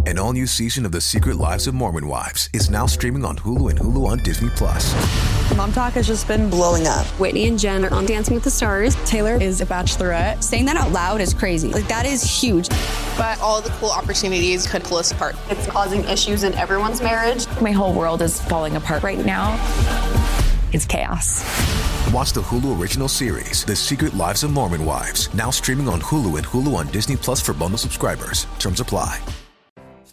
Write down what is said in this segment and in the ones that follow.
An all-new season of The Secret Lives of Mormon Wives is now streaming on Hulu and Hulu on Disney+. Mom Talk has just been blowing up. Whitney and Jen are on Dancing with the Stars. Taylor is a bachelorette. Saying that out loud is crazy. Like, that is huge. But all the cool opportunities could pull us apart. It's causing issues in everyone's marriage. My whole world is falling apart right now. It's chaos. Watch the Hulu original series, The Secret Lives of Mormon Wives, now streaming on Hulu and Hulu on Disney Plus for bundle subscribers. Terms apply.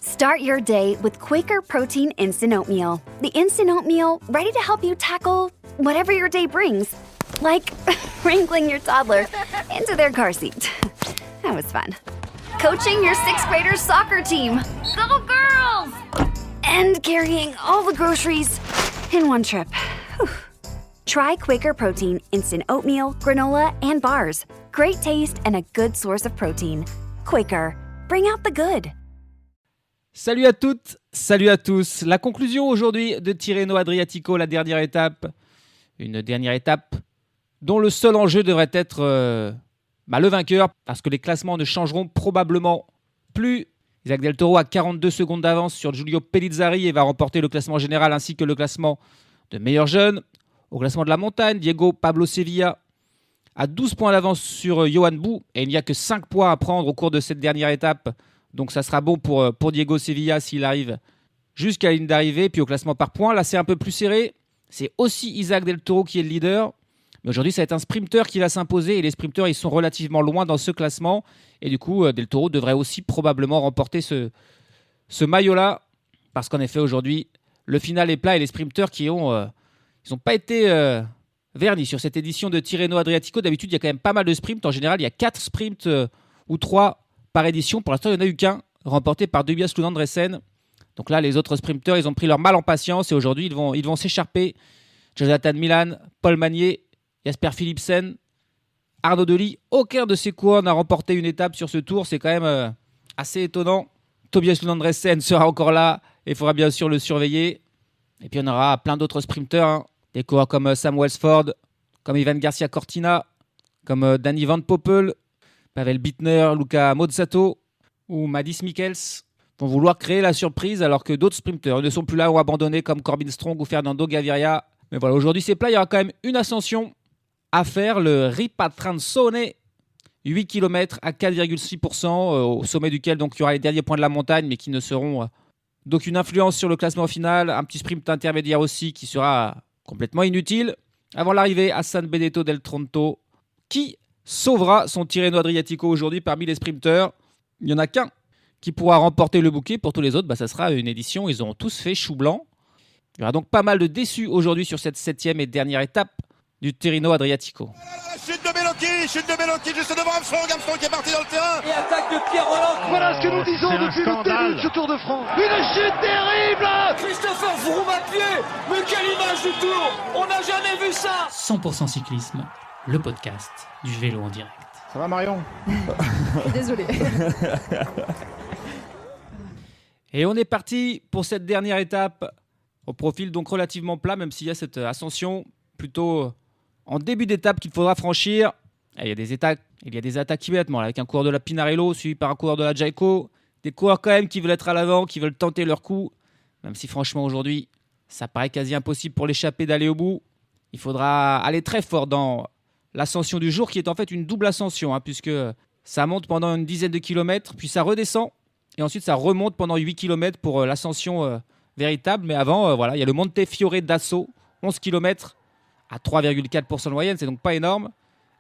Start your day with Quaker Protein Instant Oatmeal. The instant oatmeal ready to help you tackle whatever your day brings. Like wrangling your toddler into their car seat. That was fun. Coaching your 6th graders soccer team. Go girls! And carrying all the groceries in one trip. Whew. Try Quaker Protein Instant Oatmeal, granola, and bars. Great taste and a good source of protein. Quaker, bring out the good. Salut à toutes, salut à tous. La conclusion aujourd'hui de Tirreno Adriatico, la dernière étape. Une dernière étape dont le seul enjeu devrait être le vainqueur, parce que les classements ne changeront probablement plus. Isaac Del Toro a 42 secondes d'avance sur Giulio Pellizzari et va remporter le classement général ainsi que le classement de meilleurs jeunes. Au classement de la montagne, Diego Pablo Sevilla a 12 points d'avance sur Johan Bou et il n'y a que 5 points à prendre au cours de cette dernière étape. Donc ça sera bon pour Diego Sevilla s'il arrive jusqu'à la ligne d'arrivée. Puis au classement par points, là c'est un peu plus serré. C'est aussi Isaac Del Toro qui est le leader. Mais aujourd'hui, ça va être un sprinter qui va s'imposer. Et les sprinters, ils sont relativement loin dans ce classement. Et du coup, Del Toro devrait aussi probablement remporter ce maillot-là. Parce qu'en effet, aujourd'hui, le final est plat. Et les sprinters ils n'ont pas été vernis sur cette édition de Tirreno Adriatico. D'habitude, il y a quand même pas mal de sprints. En général, il y a 4 sprints ou 3 par édition. Pour l'instant, il n'y en a eu qu'un, remporté par Tobias Lund Andresen. Donc là, les autres sprinteurs, ils ont pris leur mal en patience. Et aujourd'hui, ils vont s'écharper. Jonathan Milan, Paul Magnier, Jasper Philipsen, Arnaud Delis. Aucun de ces coureurs n'a remporté une étape sur ce tour. C'est quand même assez étonnant. Tobias Lund Andresen sera encore là. Et il faudra bien sûr le surveiller. Et puis on aura plein d'autres sprinteurs. Des coureurs comme Sam Welsford, comme Ivan Garcia Cortina, comme Danny Van Poppel, Pavel Bittner, Luca Mozzato ou Madis Mikkels vont vouloir créer la surprise alors que d'autres sprinteurs ne sont plus là ou abandonnés comme Corbin Strong ou Fernando Gaviria. Mais voilà, aujourd'hui c'est plat, il y aura quand même une ascension à faire, le Ripatranzone, 8 km à 4,6%, au sommet duquel donc, il y aura les derniers points de la montagne mais qui ne seront d'aucune influence sur le classement final. Un petit sprint intermédiaire aussi qui sera complètement inutile avant l'arrivée à San Benedetto del Tronto qui sauvera son Tirreno Adriatico aujourd'hui parmi les sprinteurs. Il n'y en a qu'un qui pourra remporter le bouquet. Pour tous les autres, ça sera une édition. Ils auront tous fait chou blanc. Il y aura donc pas mal de déçus aujourd'hui sur cette 7e et dernière étape du Tirreno Adriatico. Chute de Bellocchi juste devant Armstrong qui est parti dans le terrain. Et attaque de Pierre Roland. Voilà ce que nous disons depuis le début de ce Tour de France. Une chute terrible. Christopher Froome à pied. Mais quelle image du Tour. On n'a jamais vu ça. 100% cyclisme, le podcast du vélo en direct. Ça va Marion? Désolé. Et on est parti pour cette dernière étape. Au profil donc relativement plat, même s'il y a cette ascension plutôt en début d'étape qu'il faudra franchir. Et il y a des attaques immédiatement, avec un coureur de la Pinarello suivi par un coureur de la Jayco. Des coureurs quand même qui veulent être à l'avant, qui veulent tenter leur coup. Même si franchement aujourd'hui, ça paraît quasi impossible pour l'échappée d'aller au bout. Il faudra aller très fort dans l'ascension du jour, qui est en fait une double ascension, puisque ça monte pendant une dizaine de kilomètres, puis ça redescend. Et ensuite, ça remonte pendant 8 km pour l'ascension véritable. Mais avant, il y a le Montefiore d'Asso, 11 km à 3,4% de moyenne. C'est donc pas énorme.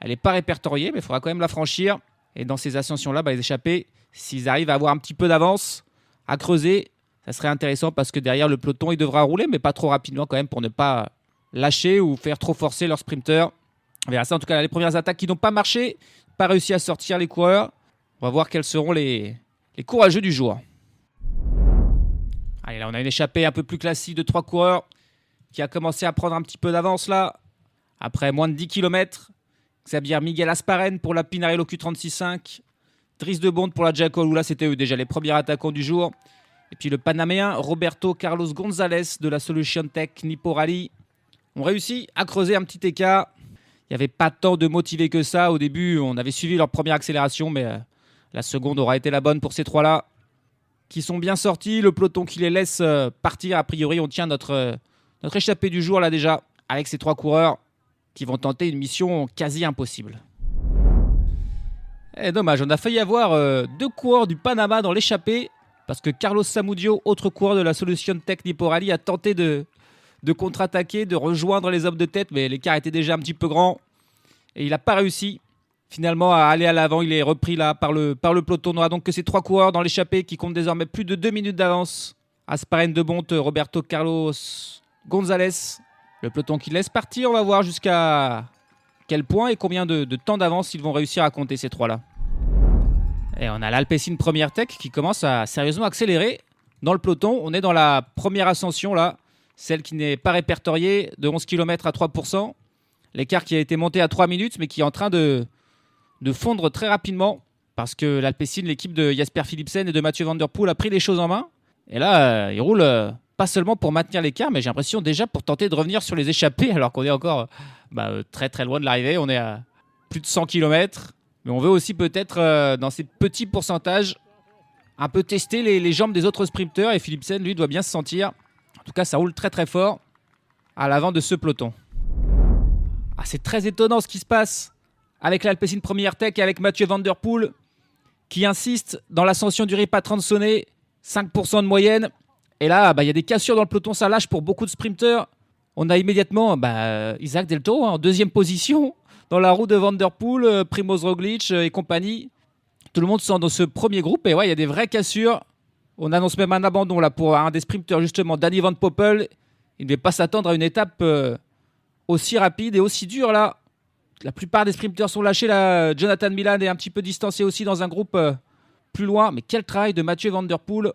Elle n'est pas répertoriée, mais il faudra quand même la franchir. Et dans ces ascensions-là, les échappés, s'ils arrivent à avoir un petit peu d'avance, à creuser, ça serait intéressant parce que derrière le peloton, il devra rouler, mais pas trop rapidement quand même pour ne pas lâcher ou faire trop forcer leurs sprinteurs. On verra ça. En tout cas, les premières attaques qui n'ont pas marché, pas réussi à sortir les coureurs. On va voir quels seront les courageux du jour. Allez, là, on a une échappée un peu plus classique de 3 coureurs qui a commencé à prendre un petit peu d'avance là. Après moins de 10 km, Xavier Miguel Asparen pour la Pinarello Q36.5. Dries de Bonde pour la Jayco. Là, c'était eux déjà les premiers attaquants du jour. Et puis le Panaméen Roberto Carlos González de la Solution Tech Nippo Rally ont réussi à creuser un petit écart. Il n'y avait pas tant de motivés que ça. Au début, on avait suivi leur première accélération, mais la seconde aura été la bonne pour ces trois-là. qui sont bien sortis. Le peloton qui les laisse partir. A priori, on tient notre échappée du jour là déjà, avec ces 3 coureurs qui vont tenter une mission quasi impossible. Et dommage, on a failli avoir 2 coureurs du Panama dans l'échappée, parce que Carlos Samudio, autre coureur de la Solution Tech Nippo Rally, a tenté de contre-attaquer, de rejoindre les hommes de tête, mais l'écart était déjà un petit peu grand, et il n'a pas réussi finalement à aller à l'avant. Il est repris là par le peloton. On aura donc que ces 3 coureurs dans l'échappée qui comptent désormais plus de 2 minutes d'avance. Asparen de Bonte, Roberto Carlos González. Le peloton qui laisse partir, on va voir jusqu'à quel point et combien de temps d'avance ils vont réussir à compter ces 3-là. Et on a l'Alpecin Première Tech qui commence à sérieusement accélérer dans le peloton. On est dans la première ascension là, celle qui n'est pas répertoriée, de 11 km à 3%. L'écart qui a été monté à 3 minutes mais qui est en train de fondre très rapidement parce que l'Alpecin, l'équipe de Jasper Philipsen et de Mathieu Van Der Poel, a pris les choses en main. Et là, il roule pas seulement pour maintenir l'écart, mais j'ai l'impression déjà pour tenter de revenir sur les échappées, alors qu'on est encore très très loin de l'arrivée. On est à plus de 100 km, mais on veut aussi peut-être, dans ces petits pourcentages, un peu tester les jambes des autres sprinteurs, et Philipsen, lui, doit bien se sentir. En tout cas, ça roule très très fort à l'avant de ce peloton. C'est très étonnant ce qui se passe avec l'Alpecin Première Tech et avec Mathieu Van Der Poel, qui insiste dans l'ascension du Ripatran Sonnet, 5% de moyenne. Et là, il y a des cassures dans le peloton, ça lâche pour beaucoup de sprinteurs. On a immédiatement Isaac Del Toro en 2e position dans la roue de Van Der Poel, Primoz Roglic et compagnie. Tout le monde sent dans ce premier groupe et il y a des vraies cassures. On annonce même un abandon là pour un des sprinteurs justement, Danny Van Poppel. Il ne devait pas s'attendre à une étape aussi rapide et aussi dure là. La plupart des sprinteurs sont lâchés là. Jonathan Milan est un petit peu distancé aussi dans un groupe plus loin. Mais quel travail de Mathieu Van Der Poel,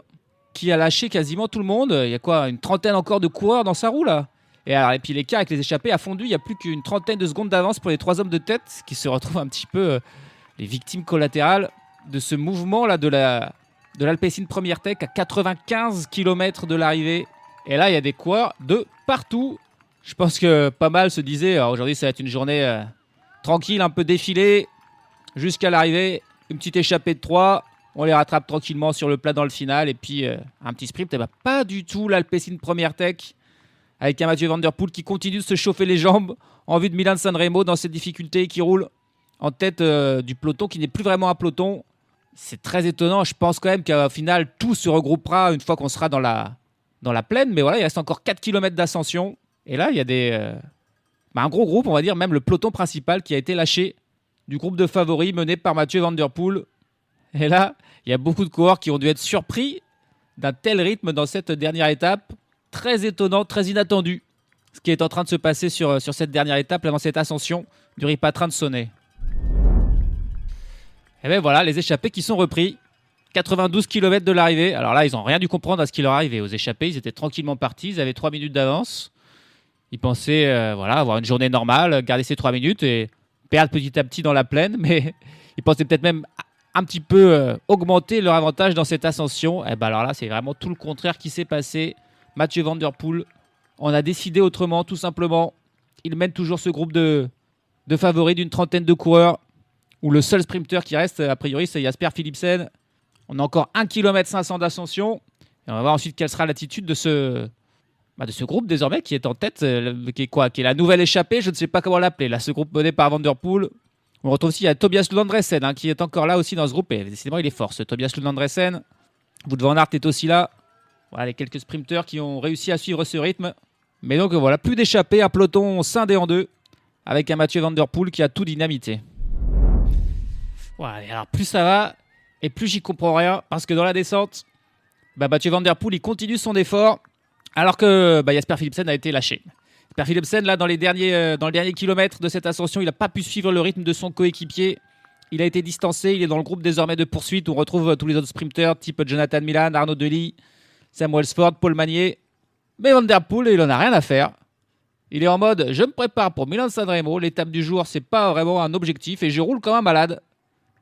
qui a lâché quasiment tout le monde. Il y a une trentaine encore de coureurs dans sa roue là. Et puis l'écart avec les échappées a fondu. Il n'y a plus qu'une trentaine de secondes d'avance pour les 3 hommes de tête qui se retrouvent un petit peu les victimes collatérales de ce mouvement là de l'Alpecin Première Tech à 95 km de l'arrivée. Et là, il y a des coureurs de partout. Je pense que pas mal se disaient aujourd'hui ça va être une journée tranquille, un peu défilée jusqu'à l'arrivée. Une petite échappée de 3. On les rattrape tranquillement sur le plat dans le final. Et puis, un petit sprint. Pas du tout l'Alpecin Première Tech. Avec un Mathieu Van Der Poel qui continue de se chauffer les jambes en vue de Milan Sanremo dans cette difficulté, qui roule en tête du peloton, qui n'est plus vraiment un peloton. C'est très étonnant. Je pense quand même qu'au final, tout se regroupera une fois qu'on sera dans la plaine. Mais voilà, il reste encore 4 km d'ascension. Et là, il y a un gros groupe, on va dire, même le peloton principal qui a été lâché du groupe de favoris mené par Mathieu Van Der Poel. Et là, il y a beaucoup de coureurs qui ont dû être surpris d'un tel rythme dans cette dernière étape. Très étonnant, très inattendu, ce qui est en train de se passer sur cette dernière étape, là, dans cette ascension du Ripatran Sonnet. Et bien voilà, les échappés qui sont repris. 92 km de l'arrivée. Alors là, ils n'ont rien dû comprendre à ce qui leur arrivait aux échappés. Ils étaient tranquillement partis, ils avaient 3 minutes d'avance. Ils pensaient avoir une journée normale, garder ces 3 minutes et perdre petit à petit dans la plaine. Mais ils pensaient peut-être même un petit peu augmenter leur avantage dans cette ascension. Et alors là, c'est vraiment tout le contraire qui s'est passé. Mathieu Van Der Poel, on a décidé autrement, tout simplement. Il mène toujours ce groupe de favoris d'une trentaine de coureurs, où le seul sprinter qui reste, a priori, c'est Jasper Philipsen. On a encore 1 km 500 d'ascension. Et on va voir ensuite quelle sera l'attitude de ce groupe désormais qui est en tête, qui est la nouvelle échappée, je ne sais pas comment l'appeler. Là, ce groupe mené par Van Der Poel. On retrouve aussi Tobias Lund Andresen qui est encore là aussi dans ce groupe. Et décidément, il est fort, ce Tobias Lund Andresen. Wout van Aert est aussi là. Voilà les quelques sprinteurs qui ont réussi à suivre ce rythme. Mais donc voilà, plus d'échappés, un peloton scindé en deux, avec un Mathieu Van Der Poel qui a tout dynamité. Voilà, alors plus ça va, et plus j'y comprends rien, parce que dans la descente, Mathieu Van Der Poel il continue son effort, alors que Jasper Philipsen a été lâché. Jasper Philipsen, là, dans le dernier kilomètre de cette ascension, il n'a pas pu suivre le rythme de son coéquipier. Il a été distancé, il est dans le groupe désormais de poursuite, où on retrouve tous les autres sprinteurs, type Jonathan Milan, Arnaud Delis, Sam Welsford, Paul Magnier. Mais Van Der Poel, il en a rien à faire. Il est en mode, je me prépare pour Milan Sanremo. L'étape du jour, c'est pas vraiment un objectif et je roule comme un malade.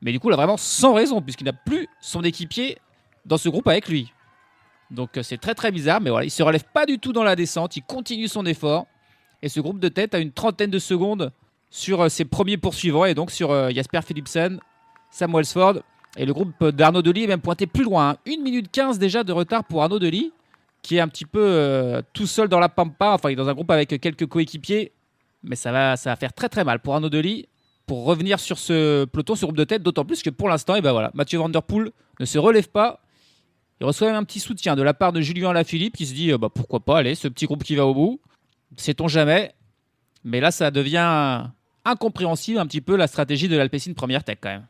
Mais du coup, il a vraiment sans raison, puisqu'il n'a plus son équipier dans ce groupe avec lui. Donc c'est très très bizarre, mais voilà, il se relève pas du tout dans la descente. Il continue son effort. Et ce groupe de tête a une trentaine de secondes sur ses premiers poursuivants, et donc sur Jasper Philipsen, Sam Welsford Et le groupe d'Arnaud Delis est même pointé plus loin. 1 minute 15 déjà de retard pour Arnaud Delis, qui est un petit peu tout seul dans la pampa. Enfin, il est dans un groupe avec quelques coéquipiers. Mais ça va faire très très mal pour Arnaud Delis pour revenir sur ce peloton, ce groupe de tête. D'autant plus que pour l'instant, Mathieu Van Der Poel ne se relève pas. Il reçoit même un petit soutien de la part de Julien Alaphilippe qui se dit pourquoi pas, allez, ce petit groupe qui va au bout. Sait-on jamais. Mais là, ça devient incompréhensible un petit peu la stratégie de l'Alpecin Première Tech quand même.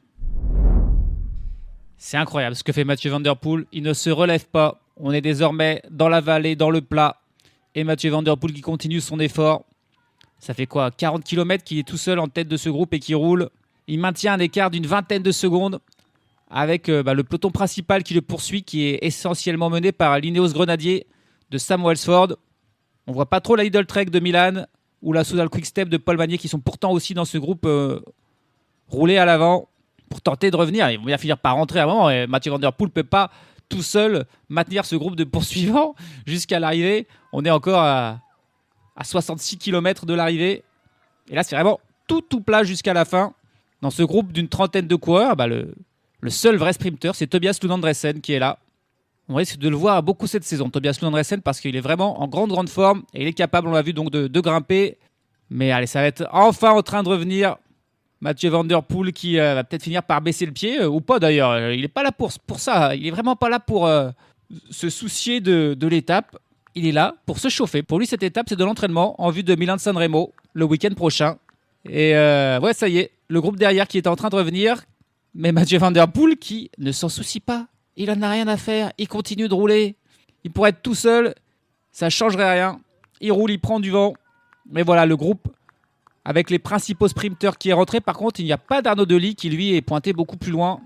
C'est incroyable ce que fait Mathieu Van Der Poel. Il ne se relève pas. On est désormais dans la vallée, dans le plat. Et Mathieu Van Der Poel qui continue son effort. Ça fait quoi, 40 km qu'il est tout seul en tête de ce groupe et qui roule. Il maintient un écart d'une vingtaine de secondes avec le peloton principal qui le poursuit, qui est essentiellement mené par l'Ineos Grenadier de Sam Welsford. On voit pas trop la Lidl Trek de Milan ou la Soudal Quick-Step de Paul Magnier qui sont pourtant aussi dans ce groupe roulés à l'avant pour tenter de revenir. Ils vont bien finir par rentrer à un moment. Et Mathieu Van Der Poel ne peut pas tout seul maintenir ce groupe de poursuivants jusqu'à l'arrivée. On est encore à 66 km de l'arrivée. Et là, c'est vraiment tout plat jusqu'à la fin. Dans ce groupe d'une trentaine de coureurs, le seul vrai sprinter, c'est Tobias Lund Andresen qui est là. On risque de le voir beaucoup cette saison, Tobias Lund Andresen, parce qu'il est vraiment en grande forme et il est capable, on l'a vu, donc de grimper. Mais allez, ça va être enfin en train de revenir. Mathieu Van Der Poel qui va peut-être finir par baisser le pied, ou pas d'ailleurs. Il n'est pas là pour ça. Il n'est vraiment pas là pour se soucier de l'étape. Il est là pour se chauffer. Pour lui, cette étape, c'est de l'entraînement en vue de Milan-San Remo le week-end prochain. Et ouais, ça y est, le groupe derrière qui est en train de revenir. Mais Mathieu Van Der Poel qui ne s'en soucie pas. Il en a rien à faire. Il continue de rouler. Il pourrait être tout seul. Ça ne changerait rien. Il roule, il prend du vent. Mais voilà, le groupe avec les principaux sprinteurs qui est rentré. Par contre, il n'y a pas d'Arnaud Delis qui, lui, est pointé beaucoup plus loin.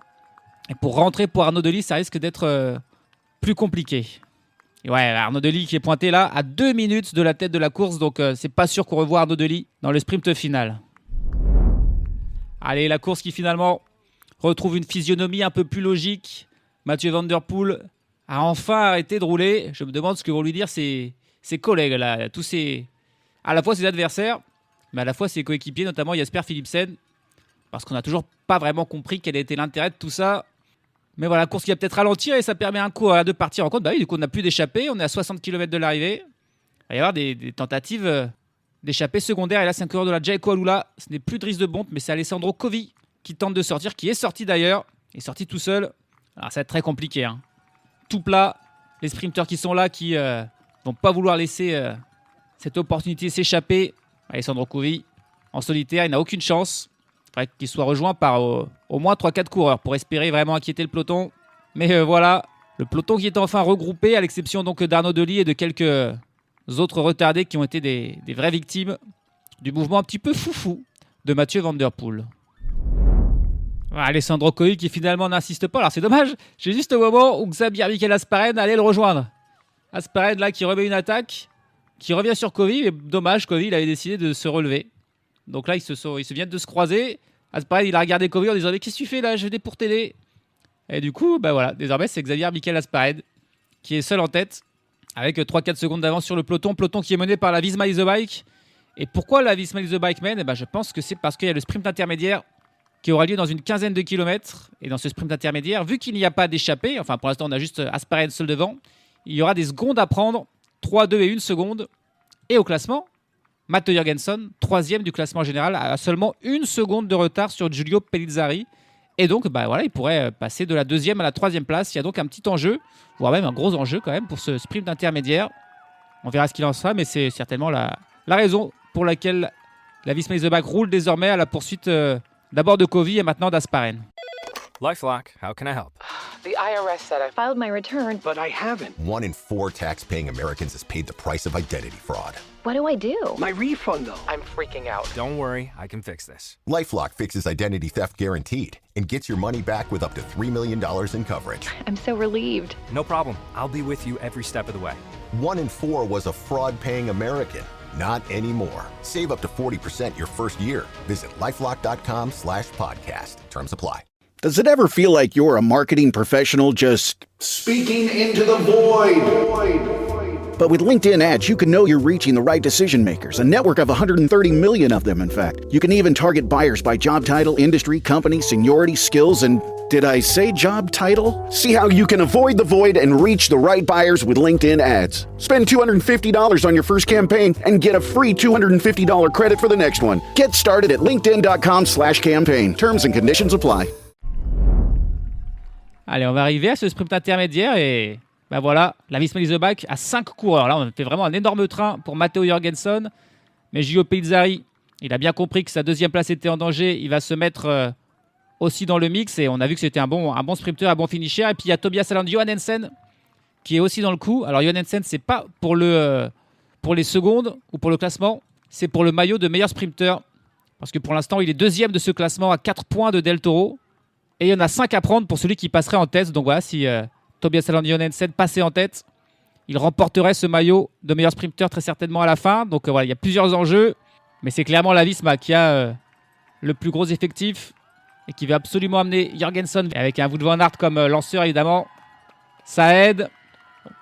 Et pour rentrer pour Arnaud Delis, ça risque d'être plus compliqué. Et ouais, Arnaud Delis qui est pointé là à 2 minutes de la tête de la course. Donc, c'est pas sûr qu'on revoit Arnaud Delis dans le sprint final. Allez, la course qui finalement retrouve une physionomie un peu plus logique. Mathieu Van Der Poel a enfin arrêté de rouler. Je me demande ce que vont lui dire ses collègues, là, à la fois ses adversaires, mais à la fois ses coéquipiers, notamment Jasper Philipsen, parce qu'on n'a toujours pas vraiment compris quel était l'intérêt de tout ça. Mais voilà, course qui va peut-être ralentir et ça permet un coup de partir en compte. Bah oui, du coup, on n'a plus d'échappée. On est à 60 km de l'arrivée. Il va y avoir des tentatives d'échappée secondaire. Et là, c'est un coureur de la Jayco Alula. Ce n'est plus Dries de Bondt, mais c'est Alessandro Covi qui tente de sortir, qui est sorti d'ailleurs. Il est sorti tout seul. Alors, ça va être très compliqué. Tout plat. Les sprinteurs qui sont là, qui vont pas vouloir laisser cette opportunité s'échapper. Alessandro Covi, en solitaire, il n'a aucune chance. Il faudrait qu'il soit rejoint par au moins 3-4 coureurs pour espérer vraiment inquiéter le peloton. Mais voilà, le peloton qui est enfin regroupé, à l'exception donc d'Arnaud Delis et de quelques autres retardés qui ont été des vraies victimes du mouvement un petit peu foufou de Mathieu Van Der Poel. Alessandro Covi qui finalement n'insiste pas. Alors c'est dommage, j'ai juste au moment où Xavier Mikel Asparren allait le rejoindre. Asparren là qui remet une attaque, qui revient sur Covi, mais dommage, Covi il avait décidé de se relever. Donc là ils se viennent de se croiser. Asparren il a regardé Covi en disant mais qu'est-ce que tu fais là, je venais pour t'aider. Et du coup voilà, désormais c'est Xavier Mikel Asparren qui est seul en tête avec 3-4 secondes d'avance sur le peloton qui est mené par la Visma Is The Bike. Et pourquoi la Visma Is The Bike mène? Je pense que c'est parce qu'il y a le sprint intermédiaire qui aura lieu dans une quinzaine de kilomètres. Et dans ce sprint intermédiaire, vu qu'il n'y a pas d'échappée, enfin pour l'instant on a juste Asparren seul devant, il y aura des secondes à prendre, 3, 2 et 1 seconde. Et au classement, Matt Jørgensen, 3e du classement général, a seulement 1 seconde de retard sur Giulio Pellizzari. Et donc voilà, il pourrait passer de la 2e à la 3e place. Il y a donc un petit enjeu, voire même un gros enjeu quand même pour ce sprint intermédiaire. On verra ce qu'il en sera, mais c'est certainement la raison pour laquelle la Visma Is The Bike roule désormais à la poursuite d'abord de Covi et maintenant d'Asparren. LifeLock, how can I help? The IRS said I filed my return, but I haven't. 1 in 4 tax-paying Americans has paid the price of identity fraud. What do I do? My refund, though. I'm freaking out. Don't worry, I can fix this. LifeLock fixes identity theft guaranteed and gets your money back with up to $3 million in coverage. I'm so relieved. No problem. I'll be with you every step of the way. 1 in 4 was a fraud-paying American. Not anymore. Save up to 40% your first year. Visit LifeLock.com/podcast. Terms apply. Does it ever feel like you're a marketing professional just speaking into the void? But with LinkedIn ads, you can know you're reaching the right decision makers, a network of 130 million of them, in fact. You can even target buyers by job title, industry, company, seniority, skills, and did I say job title? See how you can avoid the void and reach the right buyers with LinkedIn ads. Spend $250 on your first campaign and get a free $250 credit for the next one. Get started at linkedin.com/campaign. Terms and conditions apply. Allez, on va arriver à ce sprint intermédiaire et ben voilà, la Visma Leaseback a 5 coureurs. Là, on fait vraiment un énorme train pour Matteo Jorgensen. Mais Gio Pellizzari, il a bien compris que sa deuxième place était en danger. Il va se mettre aussi dans le mix et on a vu que c'était un bon sprinter, un bon finisher. Et puis il y a Tobias Aland Johannesen qui est aussi dans le coup. Alors Johannesen, c'est pas pour les secondes ou pour le classement, c'est pour le maillot de meilleur sprinter. Parce que pour l'instant, il est deuxième de ce classement à 4 points de Del Toro. Et il y en a 5 à prendre pour celui qui passerait en tête. Donc voilà, si Tobias Aland Johannesen passait en tête, il remporterait ce maillot de meilleur sprinter très certainement à la fin. Donc voilà, il y a plusieurs enjeux. Mais c'est clairement la Visma qui a le plus gros effectif et qui veut absolument amener Jorgensen avec un Wout van Aert comme lanceur, évidemment. Ça aide.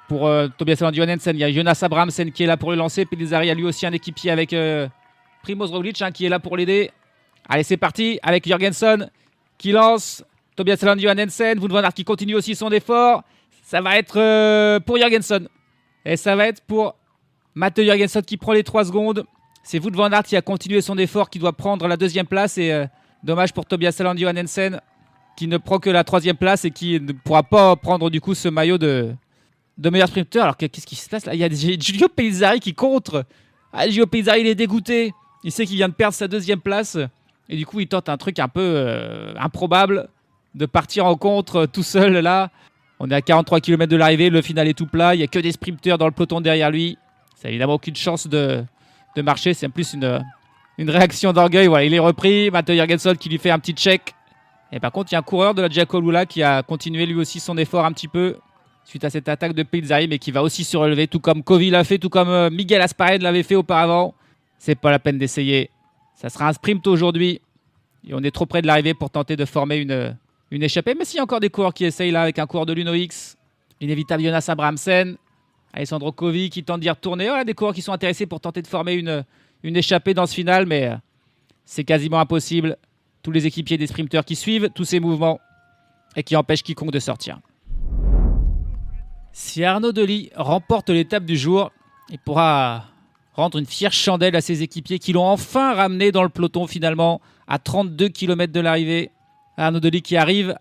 Pour Tobias Aland Johannesen, il y a Jonas Abrahamsen qui est là pour le lancer. Pellizzari a lui aussi un équipier avec Primoz Roglic qui est là pour l'aider. Allez, c'est parti avec Jorgensen qui lance. Tobias Aland Johannesen, Wout van Aert qui continue aussi son effort. Ça va être pour Jorgensen. Et ça va être pour Matteo Jorgensen qui prend les 3 secondes. C'est Wout van Aert qui a continué son effort, qui doit prendre la 2e place. Et dommage pour Tobias Aland Johannesen qui ne prend que la 3e place et qui ne pourra pas prendre du coup ce maillot de meilleur sprinter. Alors qu'est-ce qui se passe là? Il y a Giulio Pellizzari qui contre. Giulio Pellizzari, il est dégoûté. Il sait qu'il vient de perdre sa 2e place. Et du coup, il tente un truc un peu improbable de partir en contre tout seul là. On est à 43 km de l'arrivée. Le final est tout plat. Il n'y a que des sprinters dans le peloton derrière lui. Ça n'a évidemment aucune chance de marcher. C'est en plus une réaction d'orgueil. Voilà, il est repris. Matteo Jorgensen qui lui fait un petit check. Et par contre, il y a un coureur de la Giacomo Lula qui a continué lui aussi son effort un petit peu suite à cette attaque de Pellizzari, mais qui va aussi se relever, tout comme Kovi l'a fait, tout comme Miguel Aspared l'avait fait auparavant. C'est pas la peine d'essayer. Ça sera un sprint aujourd'hui. Et on est trop près de l'arrivée pour tenter de former une échappée. Mais s'il y a encore des coureurs qui essayent là avec un coureur de l'UNO-X, l'inévitable Jonas Abrahamsen, Alessandro Kovi qui tente d'y retourner. Voilà, des coureurs qui sont intéressés pour tenter de former une échappée dans ce final, mais c'est quasiment impossible. Tous les équipiers des sprinteurs qui suivent tous ces mouvements et qui empêchent quiconque de sortir. Si Arnaud Delis remporte l'étape du jour, il pourra rendre une fière chandelle à ses équipiers qui l'ont enfin ramené dans le peloton finalement à 32 km de l'arrivée. Arnaud Delis qui arrive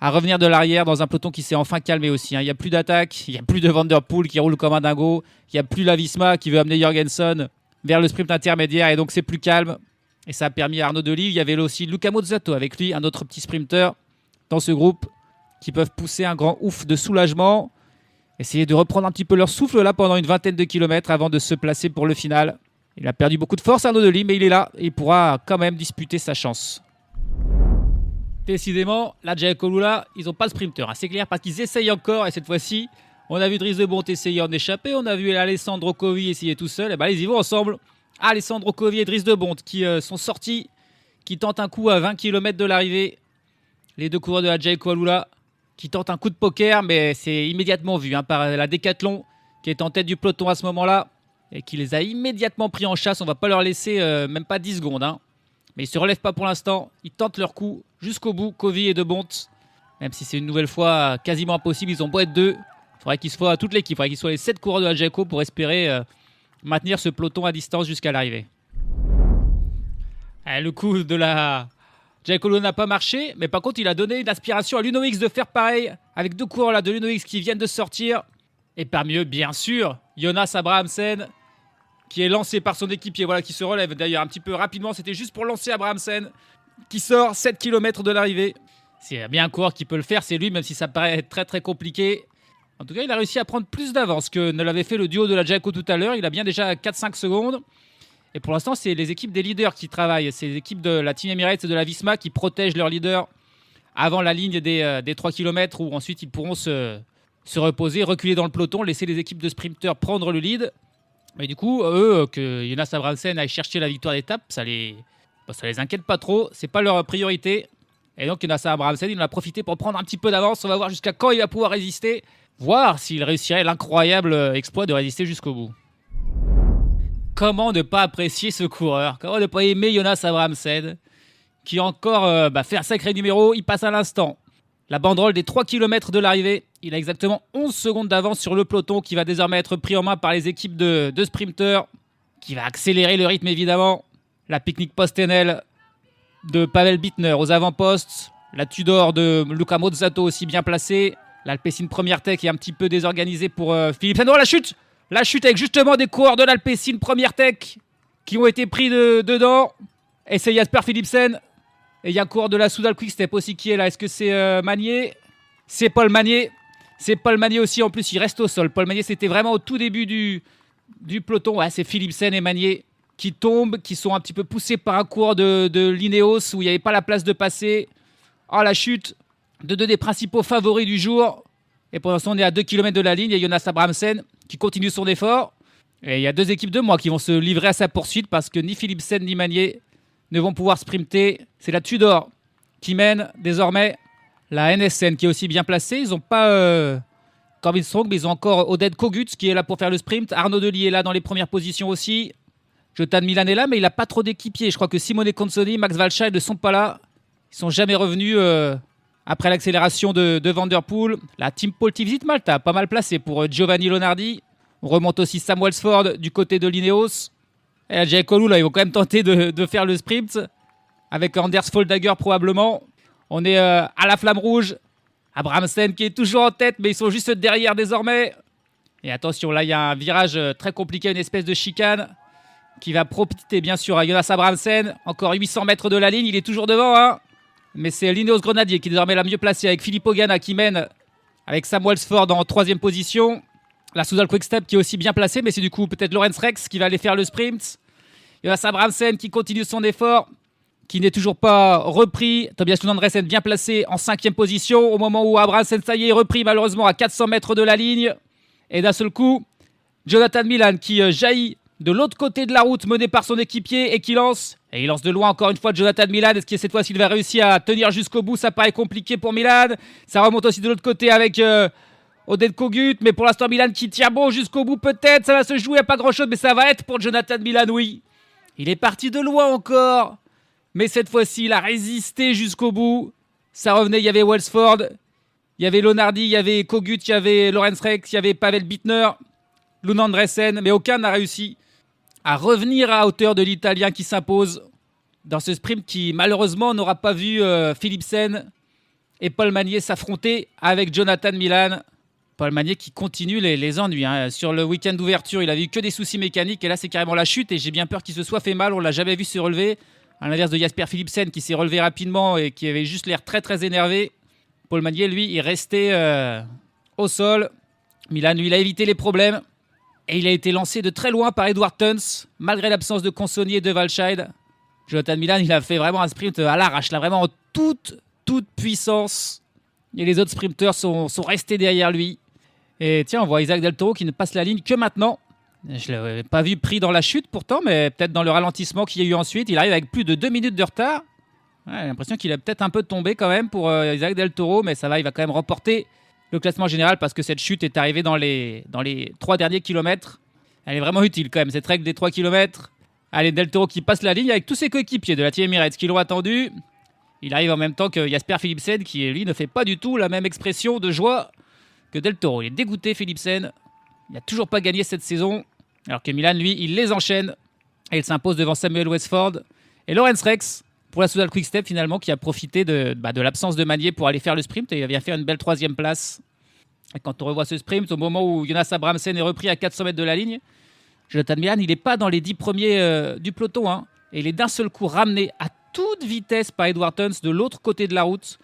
à revenir de l'arrière dans un peloton qui s'est enfin calmé aussi. Il n'y a plus d'attaque, il n'y a plus de Van Der Poel qui roule comme un dingo, il n'y a plus la Visma qui veut amener Jorgensen vers le sprint intermédiaire et donc c'est plus calme. Et ça a permis à Arnaud Delis. Il y avait aussi Luca Mozzato avec lui, un autre petit sprinter dans ce groupe qui peuvent pousser un grand ouf de soulagement. Essayer de reprendre un petit peu leur souffle là pendant une vingtaine de kilomètres avant de se placer pour le final. Il a perdu beaucoup de force Arnaud Delis, mais il est là et il pourra quand même disputer sa chance. Décidément, la Giacomo Lula, ils n'ont pas le sprinter. C'est clair parce qu'ils essayent encore et cette fois-ci, on a vu Dries de Bondt essayer en échapper, on a vu Alessandro Covi essayer tout seul. Et ben ils y vont ensemble. Alessandro Covi et Dries de Bondt qui sont sortis, qui tentent un coup à 20 km de l'arrivée. Les deux coureurs de la Giacomo Lula qui tentent un coup de poker, mais c'est immédiatement vu par la Decathlon qui est en tête du peloton à ce moment-là et qui les a immédiatement pris en chasse. On va pas leur laisser même pas 10 secondes. Mais ils se relèvent pas pour l'instant. Ils tentent leur coup jusqu'au bout, Covi et de Bondt. Même si c'est une nouvelle fois quasiment impossible, ils ont beau être deux. Il faudrait qu'ils soient toute l'équipe, il faudrait qu'ils soient les 7 coureurs de la Giacomo pour espérer maintenir ce peloton à distance jusqu'à l'arrivée. Le coup de la Giacomo n'a pas marché, mais par contre il a donné une aspiration à l'UNO-X de faire pareil avec deux coureurs là de l'UNO-X qui viennent de sortir. Et parmi eux, bien sûr, Jonas Abrahamsen qui est lancé par son équipier, voilà, qui se relève d'ailleurs un petit peu rapidement. C'était juste pour lancer Abrahamsen qui sort 7 km de l'arrivée. C'est bien un coureur qui peut le faire, c'est lui, même si ça paraît très très compliqué. En tout cas, il a réussi à prendre plus d'avance que ne l'avait fait le duo de la Giacomo tout à l'heure. Il a bien déjà 4-5 secondes. Et pour l'instant, c'est les équipes des leaders qui travaillent. C'est les équipes de la Team Emirates et de la Visma qui protègent leurs leaders avant la ligne des 3 km où ensuite ils pourront se reposer, reculer dans le peloton, laisser les équipes de sprinteurs prendre le lead. Mais du coup, eux, que Jonas Abrahamsen aille chercher la victoire d'étape, ça les inquiète pas trop. C'est pas leur priorité. Et donc Jonas Abrahamsen, il en a profité pour prendre un petit peu d'avance. On va voir jusqu'à quand il va pouvoir résister. Voir s'il réussirait l'incroyable exploit de résister jusqu'au bout. Comment ne pas apprécier ce coureur? Comment ne pas aimer Jonas Abrahamsen, qui encore fait un sacré numéro. Il passe à l'instant la banderole des 3 km de l'arrivée. Il a exactement 11 secondes d'avance sur le peloton qui va désormais être pris en main par les équipes de sprinteurs, qui va accélérer le rythme évidemment. La pique-nique post-Enel de Pavel Bittner aux avant-postes. La Tudor de Luca Mozzato aussi bien placée. L'Alpecin Première Tech est un petit peu désorganisée pour Philipsen. Oh, la chute avec justement des coureurs de l'Alpecin Première Tech qui ont été pris dedans. Et c'est Jasper Philipsen. Et il y a un coureur de la Soudal Quick-Step aussi qui est là. Est-ce que c'est Magnier? C'est Paul Magnier. C'est Paul Magnier aussi. En plus, il reste au sol. Paul Magnier, c'était vraiment au tout début du peloton. Ouais, c'est Philipsen et Magnier qui tombent, qui sont un petit peu poussés par un coureur de l'Ineos où il n'y avait pas la place de passer. Oh, la chute de deux des principaux favoris du jour. Et pour l'instant, on est à 2 km de la ligne. Il y a Jonas Abrahamsen qui continue son effort. Et il y a 2 équipes de moi qui vont se livrer à sa poursuite parce que ni Philipsen ni Magnier ne vont pouvoir sprinter. C'est la Tudor qui mène désormais. La NSN qui est aussi bien placée. Ils n'ont pas Corbin Strong, mais ils ont encore Oded Kogut qui est là pour faire le sprint. Arnaud Delis est là dans les premières positions aussi. Jotan Milan est là, mais il n'a pas trop d'équipiers. Je crois que Simone Consoni, Max Walscheid ne sont pas là. Ils ne sont jamais revenus après l'accélération de Van Der Poel. La Team Paul Tivzit Malta, pas mal placé pour Giovanni Lonardi. On remonte aussi Sam Welsford du côté de l'Ineos. Et la Jay Colou, là, ils vont quand même tenter de faire le sprint. Avec Anders Foldager probablement. On est à la flamme rouge. Abrahamsen qui est toujours en tête, mais ils sont juste derrière désormais. Et attention, là, il y a un virage très compliqué, une espèce de chicane qui va profiter bien sûr à Jonas Abrahamsen. Encore 800 mètres de la ligne, il est toujours devant. Hein. Mais c'est l'Ineos Grenadier qui est désormais la mieux placée avec Philippe Ogana qui mène avec Sam Welsford en 3e position. La Soudal Quick-Step qui est aussi bien placée, mais c'est du coup peut-être Lorenz Rex qui va aller faire le sprint. Jonas Abrahamsen qui continue son effort, qui n'est toujours pas repris. Tobias Lundgren bien placé en 5e position au moment où Abrahamsen, ça y est, repris malheureusement à 400 mètres de la ligne. Et d'un seul coup, Jonathan Milan qui jaillit de l'autre côté de la route mené par son équipier et qui lance. Et il lance de loin encore une fois Jonathan Milan. Est-ce que cette fois-ci il va réussir à tenir jusqu'au bout? Ça paraît compliqué pour Milan. Ça remonte aussi de l'autre côté avec Oded Kogut. Mais pour l'instant Milan qui tient bon jusqu'au bout peut-être. Ça va se jouer à pas grand-chose mais ça va être pour Jonathan Milan, oui. Il est parti de loin encore. Mais cette fois-ci il a résisté jusqu'au bout. Ça revenait, il y avait Welsford. Il y avait Lonardi, il y avait Kogut, il y avait Lorenz Rex, il y avait Pavel Bittner, Lund Andresen. Mais aucun n'a réussi à revenir à hauteur de l'Italien qui s'impose dans ce sprint qui malheureusement n'aura pas vu Philipsen et Paul Magnier s'affronter avec Jonathan Milan. Paul Magnier qui continue les ennuis. Hein. Sur le week-end d'ouverture, il avait eu que des soucis mécaniques et là c'est carrément la chute et j'ai bien peur qu'il se soit fait mal. On l'a jamais vu se relever. À l'inverse de Jasper Philipsen qui s'est relevé rapidement et qui avait juste l'air très très énervé. Paul Magnier, lui, est resté au sol. Milan, lui, il a évité les problèmes. Et il a été lancé de très loin par Edward Tuns, malgré l'absence de Consoni et de Walscheid. Jonathan Milan, il a fait vraiment un sprint à l'arrache, là, vraiment en toute puissance. Et les autres sprinteurs sont restés derrière lui. Et tiens, on voit Isaac Del Toro qui ne passe la ligne que maintenant. Je ne l'avais pas vu pris dans la chute pourtant, mais peut-être dans le ralentissement qu'il y a eu ensuite. Il arrive avec plus de 2 minutes de retard. Ouais, j'ai l'impression qu'il a peut-être un peu tombé quand même pour Isaac Del Toro, mais ça va, il va quand même remporter le classement général parce que cette chute est arrivée dans les 3 derniers kilomètres. Elle est vraiment utile quand même, cette règle des 3 kilomètres. Allez, Del Toro qui passe la ligne avec tous ses coéquipiers de la Team Emirates qui l'ont attendu. Il arrive en même temps que Jasper Philipsen qui, lui, ne fait pas du tout la même expression de joie que Del Toro. Il est dégoûté, Philipsen. Il n'a toujours pas gagné cette saison. Alors que Milan, lui, il les enchaîne. Et il s'impose devant Samuel Welsford. Et Lorenz Rex, pour la Soudal Quick-Step, finalement, qui a profité de l'absence de Magnier pour aller faire le sprint. Et il vient faire une belle 3e place. Et quand on revoit ce sprint, au moment où Jonas Abrahamsen est repris à 400 mètres de la ligne, Jonathan Milan, il n'est pas dans les 10 premiers du peloton. Hein. Et il est d'un seul coup ramené à toute vitesse par Edward Tuns de l'autre côté de la route.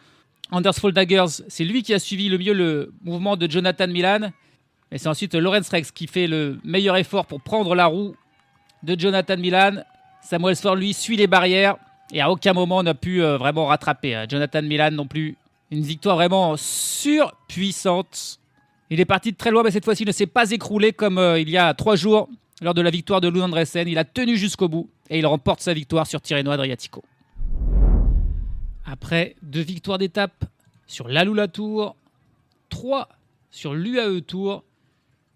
Anders Foldaggers, c'est lui qui a suivi le mieux le mouvement de Jonathan Milan. Et c'est ensuite Lorenz Rex qui fait le meilleur effort pour prendre la roue de Jonathan Milan. Samuel Welsford, lui, suit les barrières. Et à aucun moment on n'a pu vraiment rattraper Jonathan Milan non plus. Une victoire vraiment surpuissante. Il est parti de très loin, mais cette fois-ci il ne s'est pas écroulé comme il y a 3 jours lors de la victoire de Lund Andresen. Il a tenu jusqu'au bout et il remporte sa victoire sur Tirreno Adriatico. Après 2 victoires d'étape sur l'Alula Tour, 3 sur l'UAE Tour,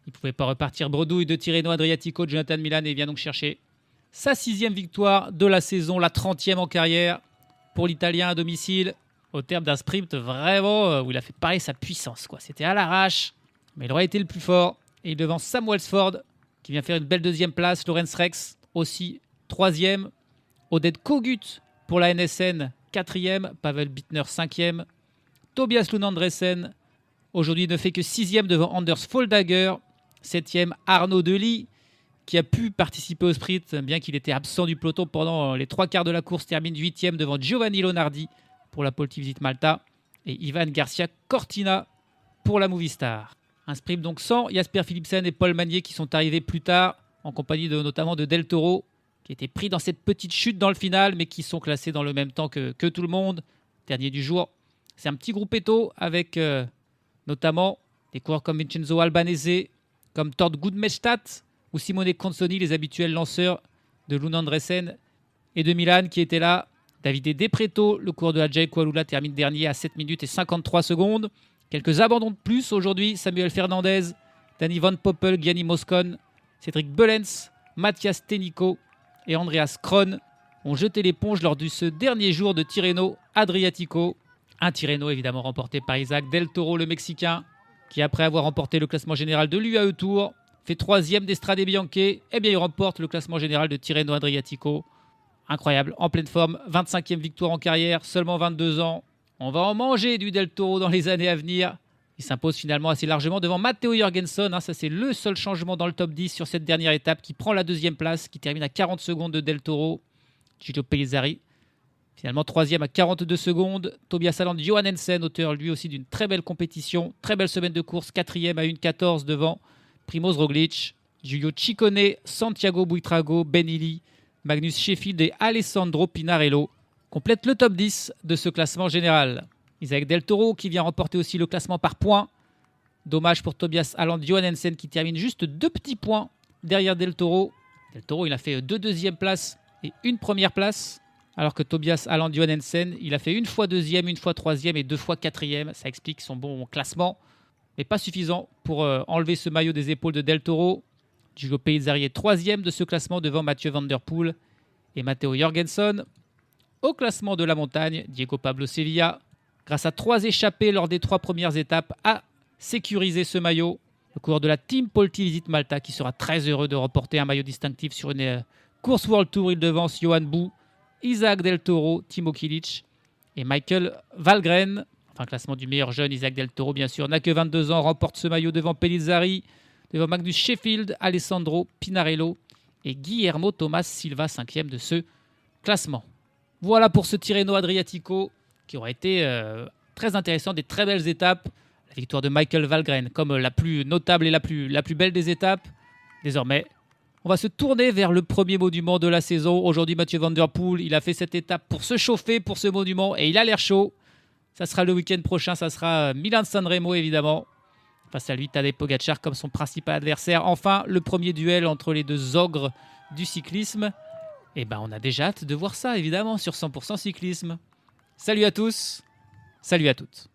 il ne pouvait pas repartir bredouille de Tirreno Adriatico. Jonathan Milan et vient donc chercher sa 6e victoire de la saison, la 30e en carrière pour l'Italien à domicile, au terme d'un sprint vraiment où il a fait parler sa puissance, quoi. C'était à l'arrache, mais il aurait été le plus fort. Et il devance Sam Welsford, qui vient faire une belle 2e place. Lorenz Rex, aussi 3e. Oded Kogut pour la NSN, 4e. Pavel Bittner, 5e. Tobias Lund Andresen, aujourd'hui ne fait que 6e devant Anders Foldager. 7e, Arnaud Delis, qui a pu participer au sprint, bien qu'il était absent du peloton pendant les 3 quarts de la course, termine 8e devant Giovanni Lonardi pour la Pole Visit Malta et Ivan Garcia Cortina pour la Movistar. Un sprint donc sans Jasper Philipsen et Paul Magnier qui sont arrivés plus tard, en compagnie notamment de Del Toro, qui était pris dans cette petite chute dans le final, mais qui sont classés dans le même temps que tout le monde. Dernier du jour, c'est un petit gruppetto avec notamment des coureurs comme Vincenzo Albanese, comme Tord Gudmestad ou Simone Consoni, les habituels lanceurs de Lund Andresen et de Milan qui étaient là. Davide De Preto, le coureur de la Jayco Alula, termine dernier à 7 minutes et 53 secondes. Quelques abandons de plus aujourd'hui. Samuel Fernandez, Danny Van Poppel, Gianni Moscon, Cédric Belens, Mathias Tenico et Andreas Kron ont jeté l'éponge lors de ce dernier jour de Tirreno Adriatico. Un Tirreno évidemment remporté par Isaac Del Toro, le Mexicain, qui après avoir remporté le classement général de l'UAE Tour, fait 3e d'Estrade Bianche. Eh bien, il remporte le classement général de Tirreno Adriatico. Incroyable, en pleine forme, 25e victoire en carrière, seulement 22 ans. On va en manger du Del Toro dans les années à venir. Il s'impose finalement assez largement devant Matteo Jorgensen. Ça, c'est le seul changement dans le top 10 sur cette dernière étape, qui prend la 2e place, qui termine à 40 secondes de Del Toro. Gilles Pellizzari, finalement 3e à 42 secondes. Tobias Aland Johannesen, auteur lui aussi d'une très belle compétition, très belle semaine de course, 4e à 1,14 devant Primoz Roglic. Giulio Ciccone, Santiago Buitrago, Ben Illy, Magnus Sheffield et Alessandro Pinarello complètent le top 10 de ce classement général. Isaac Del Toro qui vient remporter aussi le classement par points. Dommage pour Tobias Aland Johannesen qui termine juste 2 petits points derrière Del Toro. Del Toro, il a fait 2 deuxièmes places et 1 première place, alors que Tobias Aland Johannesen, il a fait 1 fois 2e, 1 fois 3e et 2 fois 4e. Ça explique son bon classement, mais pas suffisant pour enlever ce maillot des épaules de Del Toro. Giulio Pellizzari est 3e de ce classement devant Mathieu Van Der Poel et Matteo Jorgensen. Au classement de la montagne, Diego Pablo Sevilla, grâce à 3 échappées lors des 3 premières étapes, a sécurisé ce maillot. Le coureur de la Team Polti Visit Malta qui sera très heureux de remporter un maillot distinctif sur une course World Tour. Il devance Johan Bou, Isaac Del Toro, Timo Kilic et Michael Valgren. Enfin, classement du meilleur jeune, Isaac Del Toro bien sûr, n'a que 22 ans, remporte ce maillot devant Pellizzari, devant Magnus Sheffield, Alessandro Pinarello et Guillermo Thomas Silva, 5e de ce classement. Voilà pour ce Tirreno Adriatico qui aura été très intéressant, des très belles étapes. La victoire de Michael Valgren comme la plus notable et la plus belle des étapes. Désormais, on va se tourner vers le premier monument de la saison. Aujourd'hui, Mathieu Van Der Poel, il a fait cette étape pour se chauffer pour ce monument et il a l'air chaud. Ça sera le week-end prochain, ça sera Milan-San Remo évidemment. Face à lui, Tadej Pogačar comme son principal adversaire. Enfin, le premier duel entre les deux ogres du cyclisme. Et on a déjà hâte de voir ça évidemment sur 100% cyclisme. Salut à tous, salut à toutes.